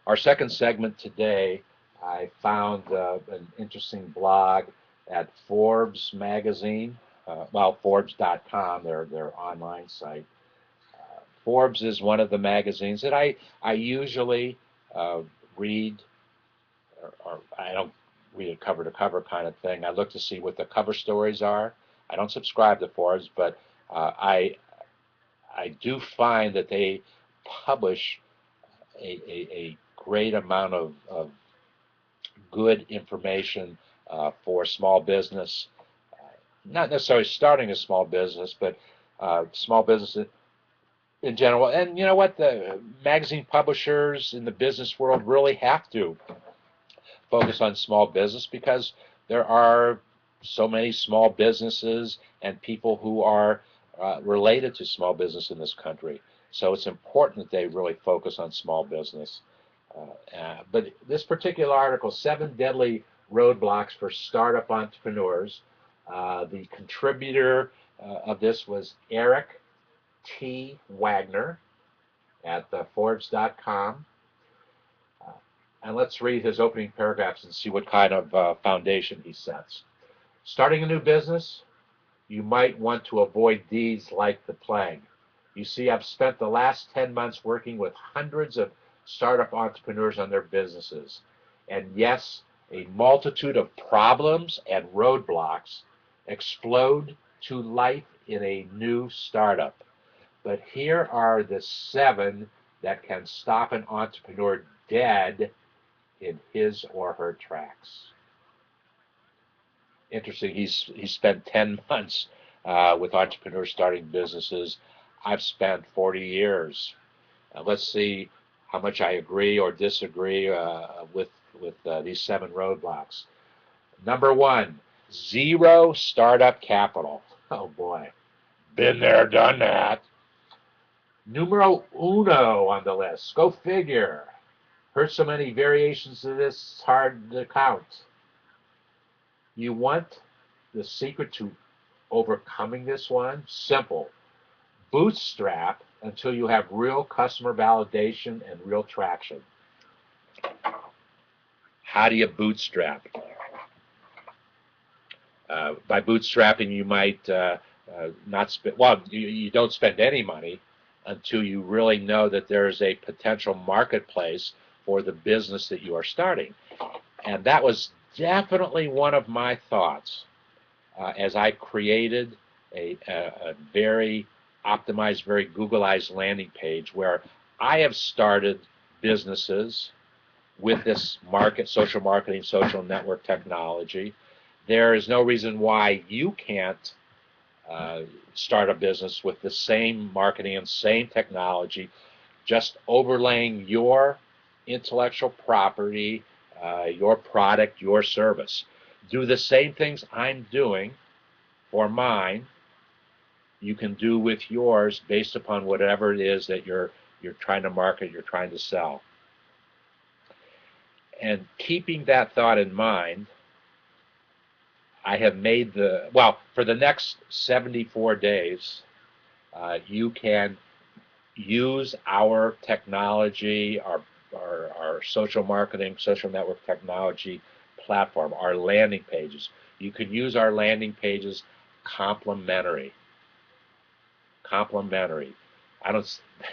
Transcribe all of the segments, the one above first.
Our second segment today, I found an interesting blog at Forbes magazine, Forbes.com, their online site. Forbes is one of the magazines that I usually uh, read, or I don't read it cover to cover kind of thing. I look to see what the cover stories are. I don't subscribe to Forbes, but I do find that they publish a great amount of good information for small business, not necessarily starting a small business, but small business in general. And you know what? The magazine publishers in the business world really have to focus on small business because there are so many small businesses and people who are related to small business in this country. So it's important that they really focus on small business. But this particular article, 7 Deadly Roadblocks for Startup Entrepreneurs, the contributor of this was Eric T. Wagner at Forbes.com. And let's read his opening paragraphs and see what kind of foundation he sets. Starting a new business, you might want to avoid these like the plague. You see, I've spent the last 10 months working with hundreds of startup entrepreneurs on their businesses. And yes, a multitude of problems and roadblocks explode to life in a new startup. But here are the 7 that can stop an entrepreneur dead in his or her tracks. Interesting. He spent 10 months with entrepreneurs starting businesses. I've spent 40 years. Let's see how much I agree or disagree with these 7 roadblocks. Number 1, zero startup capital. Oh boy, been there, done that. Numero uno on the list. Go figure. Heard so many variations of this, it's hard to count. You want the secret to overcoming this one? Simple. Bootstrap until you have real customer validation and real traction. How do you bootstrap? By bootstrapping, you might not spend, well, you don't spend any money until you really know that there's a potential marketplace for the business that you are starting. And that was definitely one of my thoughts as I created a very optimized, very Googleized landing page where I have started businesses with this social marketing, social network technology. There is no reason why you can't start a business with the same marketing and same technology, just overlaying your intellectual property, your product, your service. Do the same things I'm doing for mine, you can do with yours based upon whatever it is that you're trying to market, you're trying to sell. And keeping that thought in mind, I have made for the next 74 days, you can use our technology, our social marketing, social network technology platform, our landing pages. You can use our landing pages complimentary. Complimentary.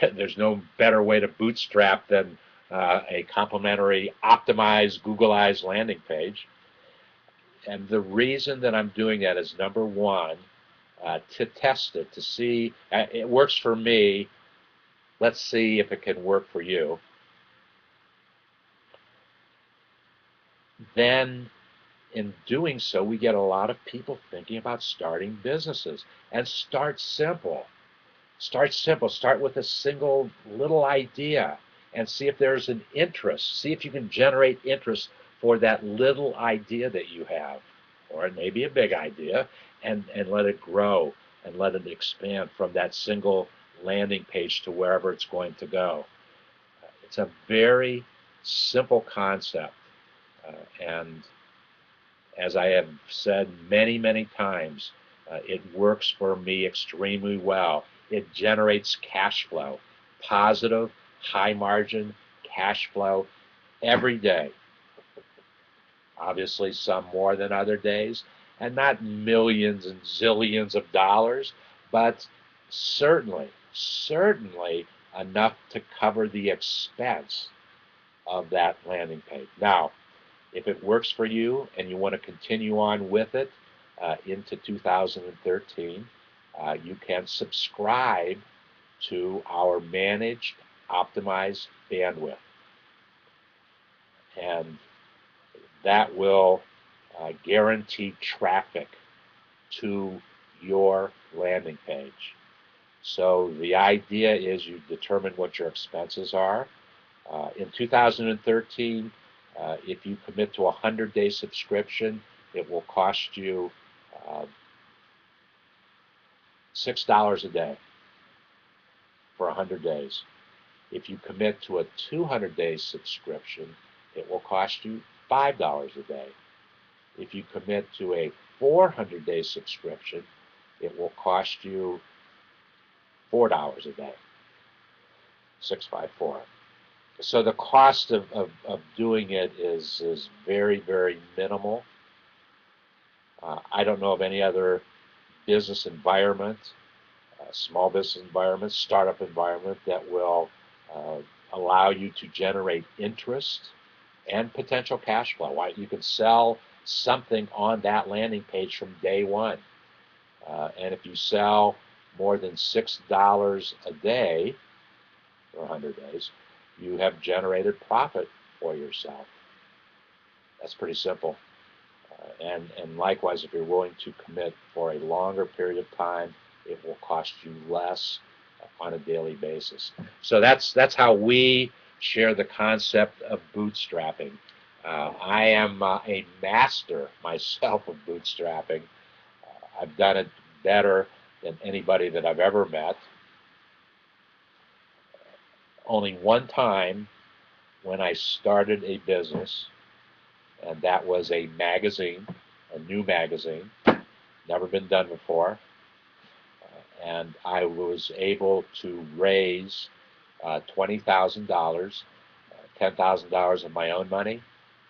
There's no better way to bootstrap than a complimentary, optimized, Googleized landing page. And the reason that I'm doing that is, number one, to test it, to see, it works for me, let's see if it can work for you. Then, in doing so, we get a lot of people thinking about starting businesses. And start simple. Start simple. Start with a single little idea and see if there's an interest. See if you can generate interest for that little idea that you have, or it may be a big idea, and let it grow and let it expand from that single landing page to wherever it's going to go. It's a very simple concept, and as I have said many, many times, it works for me extremely well. It generates cash flow, positive, high margin cash flow every day. Obviously, some more than other days, and not millions and zillions of dollars, but certainly enough to cover the expense of that landing page. Now, if it works for you and you want to continue on with it into 2013, you can subscribe to our managed optimized bandwidth. And that will guarantee traffic to your landing page. So the idea is you determine what your expenses are. In 2013, if you commit to a 100-day subscription, it will cost you $6 a day for 100 days. If you commit to a 200-day subscription, it will cost you $5 a day. If you commit to a 400-day subscription, it will cost you $4 a day, 654. So the cost of doing it is very, very minimal. I don't know of any other business environment, small business environment, startup environment that will allow you to generate interest and potential cash flow. You can sell something on that landing page from day one. And if you sell more than $6 a day for 100 days, you have generated profit for yourself. That's pretty simple. And likewise, if you're willing to commit for a longer period of time, it will cost you less on a daily basis. So that's how we share the concept of bootstrapping. I am a master myself of bootstrapping. I've done it better than anybody that I've ever met. Only one time when I started a business, and that was a magazine, a new magazine, never been done before, and I was able to raise $20,000, $10,000 of my own money,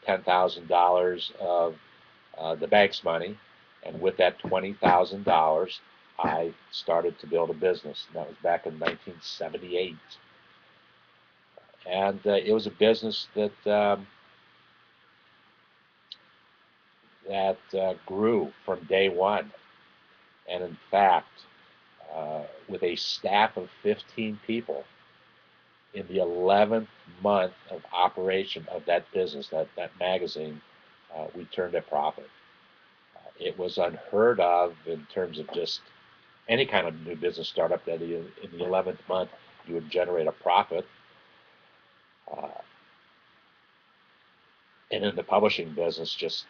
$10,000 of the bank's money, and with that $20,000, I started to build a business. And that was back in 1978. And it was a business that grew from day one. And in fact, with a staff of 15 people, in the 11th month of operation of that business, that magazine, we turned a profit. It was unheard of in terms of just any kind of new business startup that in the 11th month you would generate a profit. And in the publishing business, just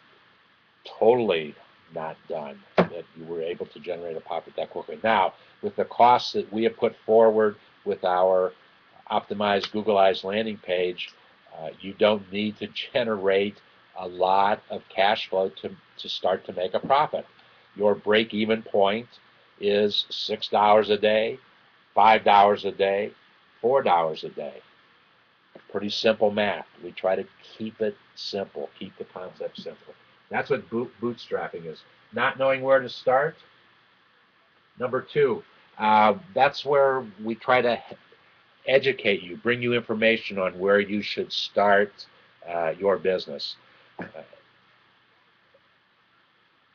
totally not done, that you were able to generate a profit that quickly. Now, with the costs that we have put forward with our optimized Googleized landing page, you don't need to generate a lot of cash flow to start to make a profit. Your break-even point is $6 a day, $5 a day, $4 a day. Pretty simple math. We try to keep it simple, keep the concept simple. That's what bootstrapping is. Not knowing where to start. Number two, that's where we try to educate you, bring you information on where you should start your business.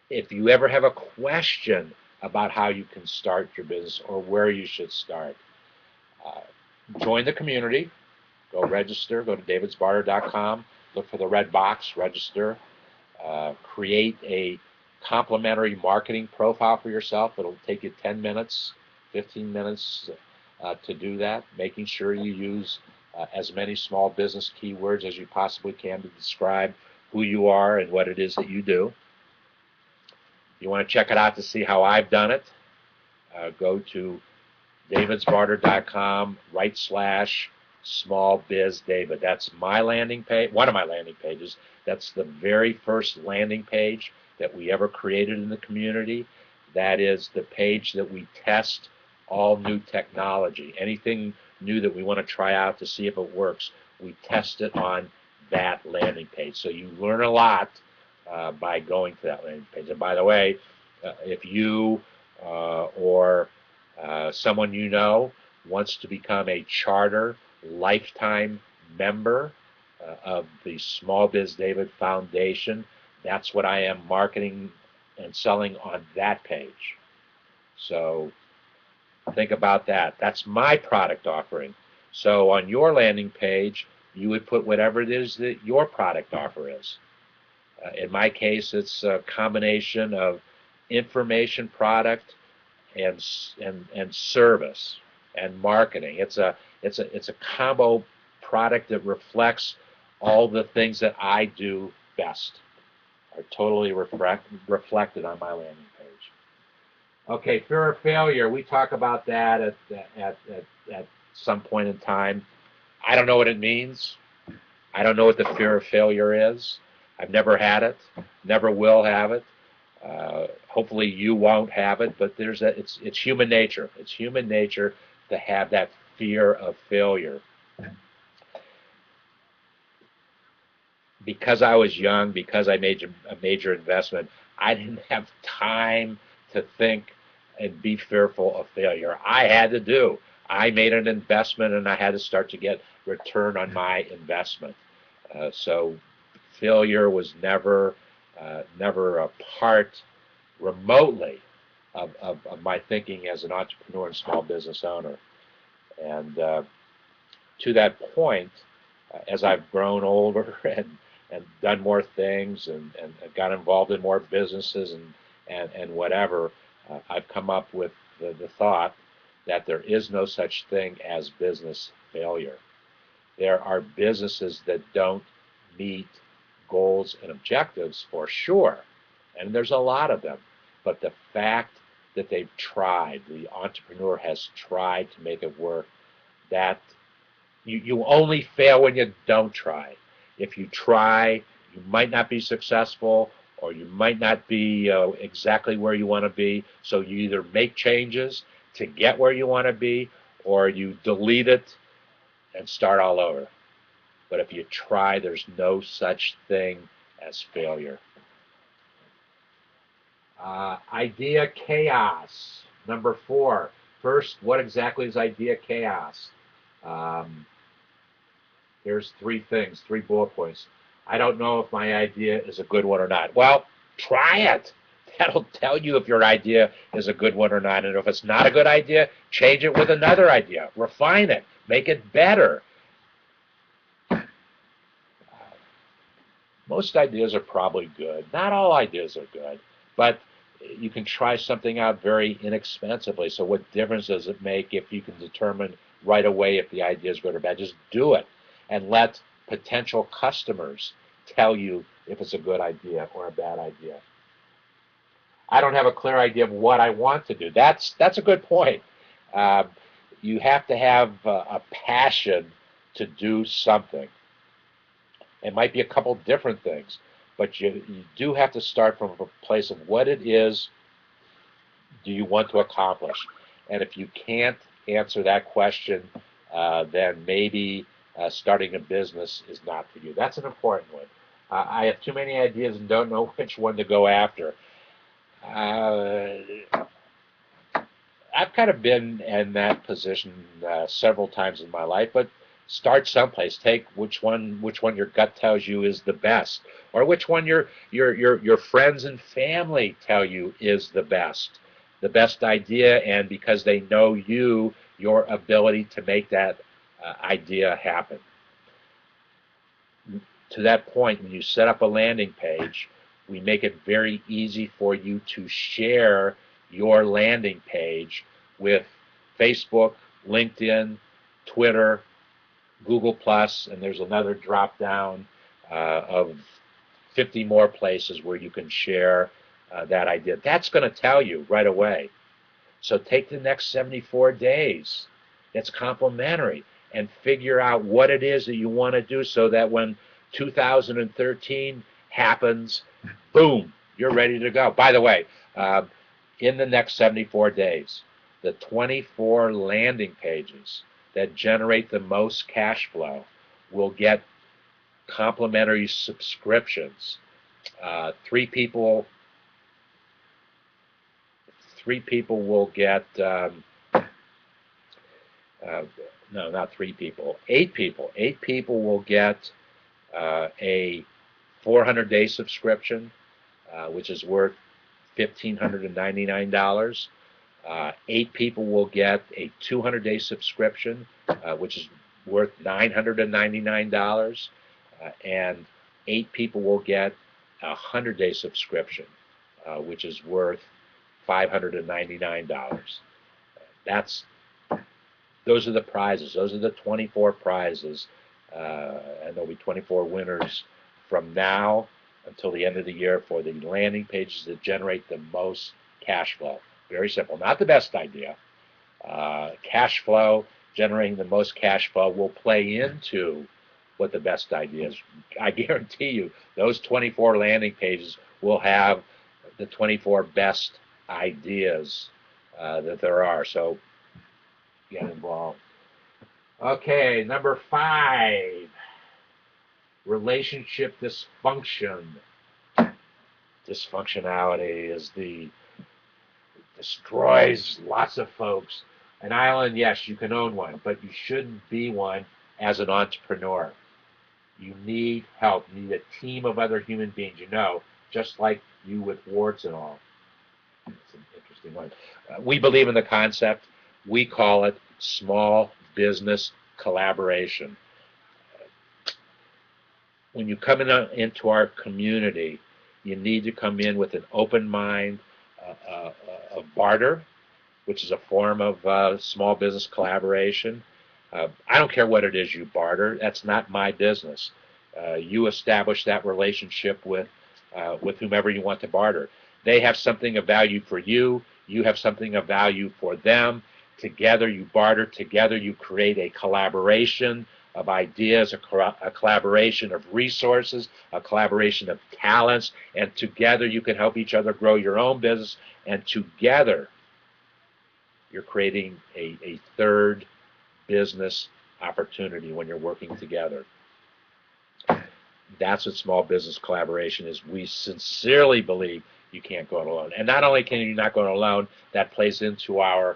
If you ever have a question about how you can start your business or where you should start, join the community. Go register. Go to davidsbarter.com. Look for the red box. Register. Create a complimentary marketing profile for yourself. It'll take you 10 minutes, 15 minutes to do that, making sure you use as many small business keywords as you possibly can to describe who you are and what it is that you do. If you want to check it out to see how I've done it, go to davidsbarter.com/SmallBizDavid. That's my landing page, one of my landing pages. That's the very first landing page that we ever created in the community. That is the page that we test all new technology. Anything new that we want to try out to see if it works, we test it on that landing page. So you learn a lot by going to that landing page. And by the way, if you or someone you know wants to become a charter lifetime member of the SmallBizDavid Foundation, that's what I am marketing and selling on that page. So think about that. That's my product offering. So on your landing page, you would put whatever it is that your product offer is. In my case, it's a combination of information product and service and marketing. It's a combo product that reflects all the things that I do best are totally reflected on my landing page. Okay, fear of failure. We talk about that at some point in time. I don't know what it means. I don't know what the fear of failure is. I've never had it, never will have it. Hopefully you won't have it, but it's human nature. It's human nature to have that fear of failure. Because I was young, because I made a major investment, I didn't have time to think and be fearful of failure. I had to do. I made an investment and I had to start to get return on my investment. So failure was never a part remotely of my thinking as an entrepreneur and small business owner. And to that point, as I've grown older and done more things and got involved in more businesses and whatever, I've come up with the thought that there is no such thing as business failure. There are businesses that don't meet goals and objectives for sure, and there's a lot of them, but the fact that they've tried, the entrepreneur has tried to make it work, that you only fail when you don't try. If you try, you might not be successful, or you might not be exactly where you want to be. So you either make changes to get where you want to be, or you delete it and start all over. But if you try, there's no such thing as failure. Idea chaos. Number 4. First, what exactly is idea chaos? Here's 3 things, 3 bullet points. I don't know if my idea is a good one or not. Well, try it. That'll tell you if your idea is a good one or not. And if it's not a good idea, change it with another idea. Refine it. Make it better. Most ideas are probably good. Not all ideas are good, but you can try something out very inexpensively. So what difference does it make if you can determine right away if the idea is good or bad? Just do it and let potential customers tell you if it's a good idea or a bad idea. I don't have a clear idea of what I want to do. That's a good point. You have to have a passion to do something. It might be a couple different things, but you do have to start from a place of what it is do you want to accomplish. And if you can't answer that question, then maybe starting a business is not for you. That's an important one. I have too many ideas and don't know which one to go after. I've kind of been in that position several times in my life, but start someplace. Take which one your gut tells you is the best, or which one your friends and family tell you is the best idea, and because they know you, your ability to make that idea happen. To that point, when you set up a landing page, we make it very easy for you to share your landing page with Facebook, LinkedIn, Twitter, Google+, and there's another drop down of 50 more places where you can share that idea. That's going to tell you right away. So take the next 74 days. It's complimentary, and figure out what it is that you want to do so that when 2013 happens, boom, you're ready to go. By the way, in the next 74 days, the 24 landing pages that generate the most cash flow will get complimentary subscriptions. Three people will get no, not 3 people. 8 people. 8 people will get a 400-day subscription, which is worth $1,599. 8 people will get a 200-day subscription, which is worth $999. And 8 people will get a 100-day subscription, which is worth $599. Those are the prizes. Those are the 24 prizes, and there'll be 24 winners from now until the end of the year for the landing pages that generate the most cash flow. Very simple. Not the best idea. Cash flow, generating the most cash flow, will play into what the best idea is. I guarantee you, those 24 landing pages will have the 24 best ideas that there are. So get involved. Okay, number 5, relationship dysfunction. Dysfunctionality destroys lots of folks. An island, yes, you can own one, but you shouldn't be one as an entrepreneur. You need help. You need a team of other human beings, just like you with warts and all. It's an interesting one. We believe in the concept. We call it small business collaboration. When you come into our community, you need to come in with an open mind of barter, which is a form of small business collaboration. I don't care what it is you barter. That's not my business. You establish that relationship with whomever you want to barter. They have something of value for you. You have something of value for them. Together you barter. Together you create a collaboration of ideas, a collaboration of resources, a collaboration of talents, and together you can help each other grow your own business, and together you're creating a third business opportunity when you're working together. That's what small business collaboration is. We sincerely believe you can't go it alone. And not only can you not go it alone, that plays into our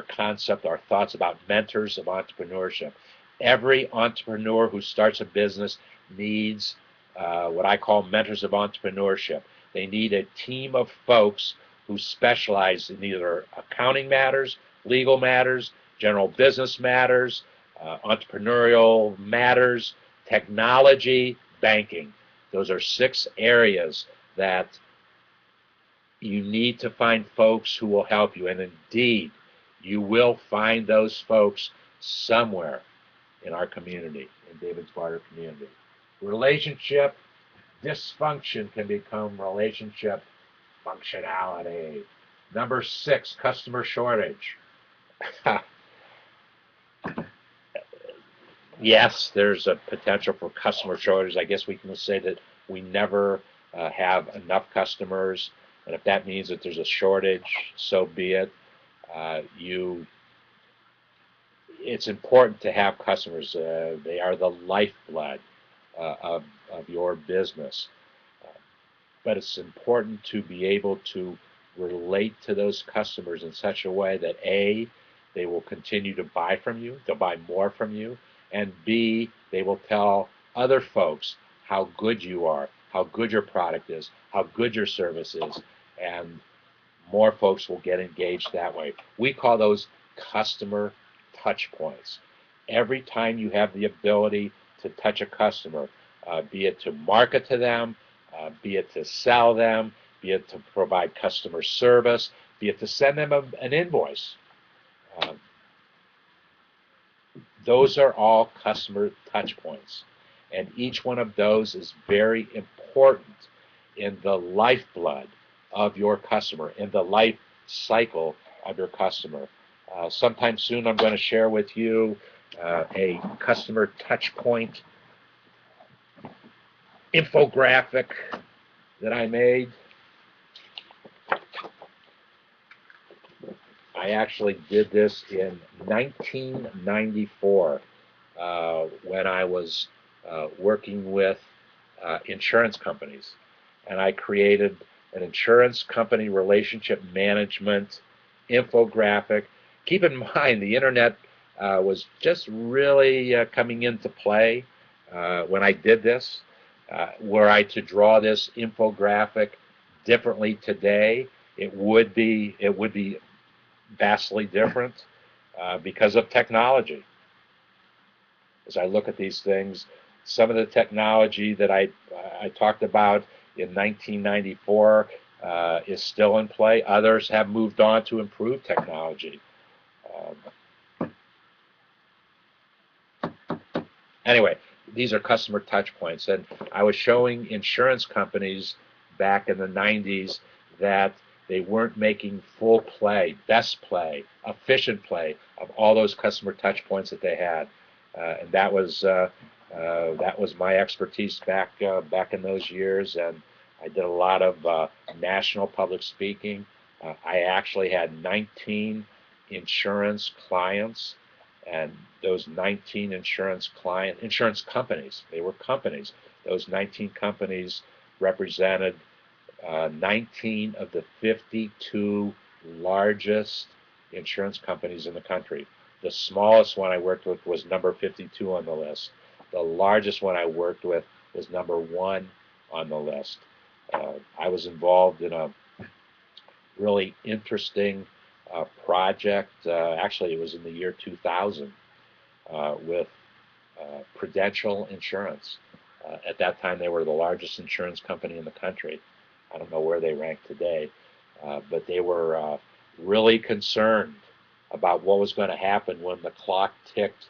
concept, our thoughts about mentors of entrepreneurship. Every entrepreneur who starts a business needs what I call mentors of entrepreneurship. They need a team of folks who specialize in either accounting matters, legal matters, general business matters, entrepreneurial matters, technology, banking. Those are 6 areas that you need to find folks who will help you. And indeed, you will find those folks somewhere in our community, in David's Barter community. Relationship dysfunction can become relationship functionality. Number 6, customer shortage. Yes, there's a potential for customer shortage. I guess we can say that we never have enough customers, and if that means that there's a shortage, so be it. It's important to have customers. They are the lifeblood of your business. But it's important to be able to relate to those customers in such a way that A, they will continue to buy from you, they'll buy more from you, and B, they will tell other folks how good you are, how good your product is, how good your service is, and more folks will get engaged that way. We call those customer touch points. Every time you have the ability to touch a customer, be it to market to them, be it to sell them, be it to provide customer service, be it to send them an invoice. Those are all customer touch points. And each one of those is very important in the lifeblood of your customer, in the life cycle of your customer. Sometime soon I'm going to share with you a customer touch point infographic that I made. I actually did this in 1994 when I was working with insurance companies. And I created an insurance company relationship management infographic. Keep in mind, the internet was just really coming into play when I did this. Were I to draw this infographic differently today, it would be vastly different because of technology. As I look at these things, some of the technology that I talked about in 1994 is still in play. Others have moved on to improve technology. Anyway, these are customer touch points, and I was showing insurance companies back in the 90s that they weren't making full play, best play, efficient play of all those customer touch points that they had, and that was my expertise back in those years. And I did a lot of national public speaking. I actually had 19 insurance clients, and those 19 insurance companies, they were companies. Those 19 companies represented 19 of the 52 largest insurance companies in the country. The smallest one I worked with was number 52 on the list. The largest one I worked with was number 1 on the list. I was involved in a really interesting project. Actually, it was in the year 2000 with Prudential Insurance. At that time, they were the largest insurance company in the country. I don't know where they rank today, but they were really concerned about what was going to happen when the clock ticked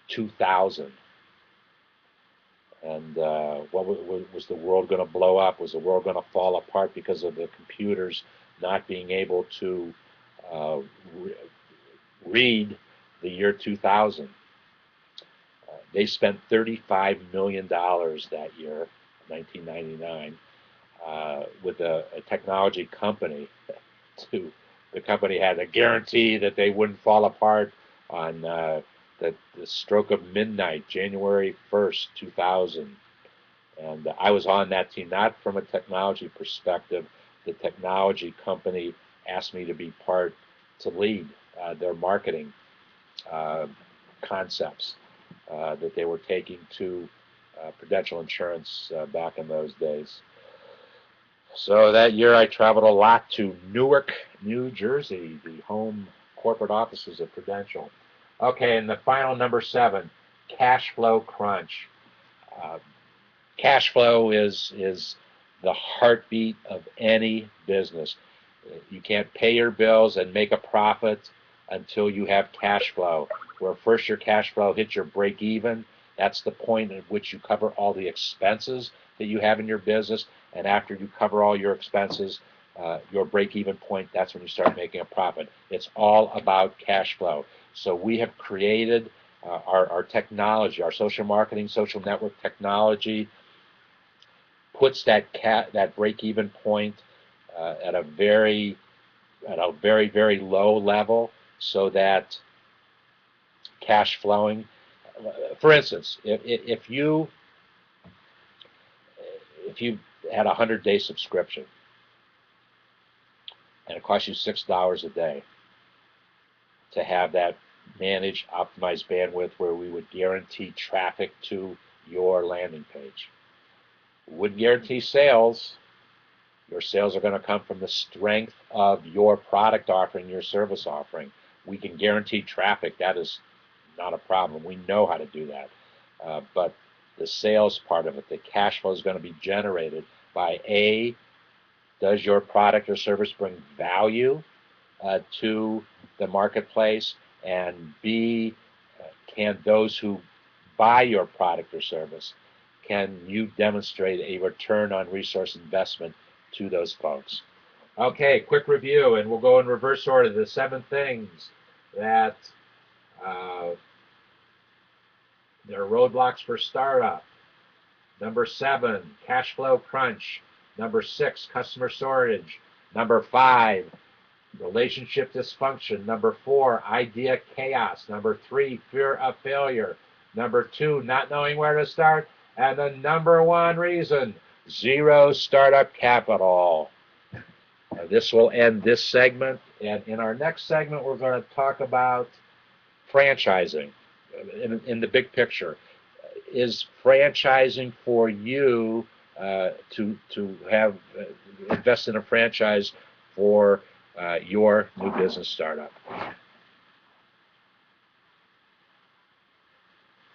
2000. And was the world going to blow up? Was the world going to fall apart because of the computers not being able to read the year 2000? They spent $35 million that year, 1999, with a technology company. The company had a guarantee that they wouldn't fall apart on the stroke of midnight, January 1st, 2000. And I was on that team, not from a technology perspective. The technology company asked me to be part, to lead their marketing concepts that they were taking to Prudential Insurance back in those days. So that year I traveled a lot to Newark, New Jersey, the home corporate offices of Prudential. Okay, and the final number 7, cash flow crunch. Cash flow is the heartbeat of any business. You can't pay your bills and make a profit until you have cash flow. Where first your cash flow hits your break even, that's the point at which you cover all the expenses that you have in your business, and after you cover all your expenses, your break-even point, that's when you start making a profit. It's all about cash flow. So we have created our technology, our social marketing, social network technology, puts that break-even point at a very, very low level, so that cash flowing. For instance, if you had a 100-day subscription and it costs you $6 a day to have that managed, optimized bandwidth where we would guarantee traffic to your landing page. We wouldn't guarantee sales. Your sales are going to come from the strength of your product offering, your service offering. We can guarantee traffic. That is not a problem. We know how to do that. But the sales part of it, the cash flow, is going to be generated by A, does your product or service bring value to the marketplace, and B, can those who buy your product or service, can you demonstrate a return on resource investment to those folks? Okay, quick review, and we'll go in reverse order. The 7 things that there are roadblocks for startup. Number 7, cash flow crunch. Number 6, customer shortage. Number 5, relationship dysfunction. Number 4, idea chaos. Number 3, fear of failure. Number 2, not knowing where to start. And the number one reason, zero startup capital. This will end this segment, and in our next segment, we're going to talk about franchising in the big picture. Is franchising for you to have invest in a franchise for your new business startup?